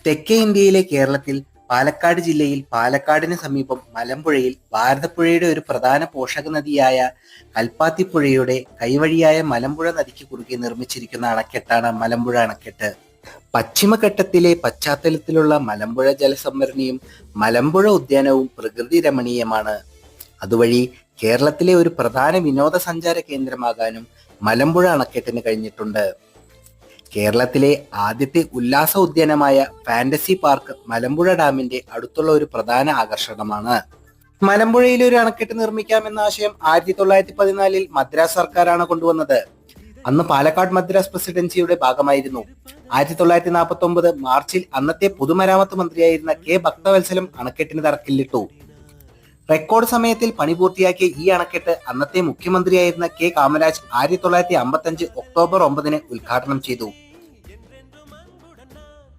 തെക്കേ ഇന്ത്യയിലെ കേരളത്തിൽ പാലക്കാട് ജില്ലയിൽ പാലക്കാടിന് സമീപം മലമ്പുഴയിൽ ഭാരതപ്പുഴയുടെ ഒരു പ്രധാന പോഷക നദിയായ കൽപ്പാത്തിപ്പുഴയുടെ കൈവഴിയായ മലമ്പുഴ നദിക്ക് കുറുകെ നിർമ്മിച്ചിരിക്കുന്ന അണക്കെട്ടാണ് മലമ്പുഴ അണക്കെട്ട്. പശ്ചിമഘട്ടത്തിലെ പശ്ചാത്തലത്തിലുള്ള മലമ്പുഴ ജലസംഭരണിയും മലമ്പുഴ ഉദ്യാനവും പ്രകൃതി രമണീയമാണ്. അതുവഴി കേരളത്തിലെ ഒരു പ്രധാന വിനോദസഞ്ചാര കേന്ദ്രമാകാനും മലമ്പുഴ അണക്കെട്ടിന് കഴിഞ്ഞിട്ടുണ്ട്. കേരളത്തിലെ ആദ്യത്തെ ഉല്ലാസ ഉദ്യാനമായ ഫാന്റസി പാർക്ക് മലമ്പുഴ ഡാമിന്റെ അടുത്തുള്ള ഒരു പ്രധാന ആകർഷണമാണ്. മലമ്പുഴയിൽ ഒരു അണക്കെട്ട് നിർമ്മിക്കാമെന്ന ആശയം 1914 മദ്രാസ് സർക്കാരാണ് കൊണ്ടുവന്നത്. അന്ന് പാലക്കാട് മദ്രാസ് പ്രസിഡൻസിയുടെ ഭാഗമായിരുന്നു. 1949 മാർച്ചിൽ അന്നത്തെ പൊതുമരാമത്ത് മന്ത്രിയായിരുന്ന കെ ഭക്തവത്സലം അണക്കെട്ടിന് തറക്കല്ലിട്ടു. റെക്കോർഡ് സമയത്തിൽ പണി പൂർത്തിയാക്കിയ ഈ അണക്കെട്ട് അന്നത്തെ മുഖ്യമന്ത്രിയായിരുന്ന കെ കാമരാജ് 1955 ഒക്ടോബർ 9 ഉദ്ഘാടനം ചെയ്തു.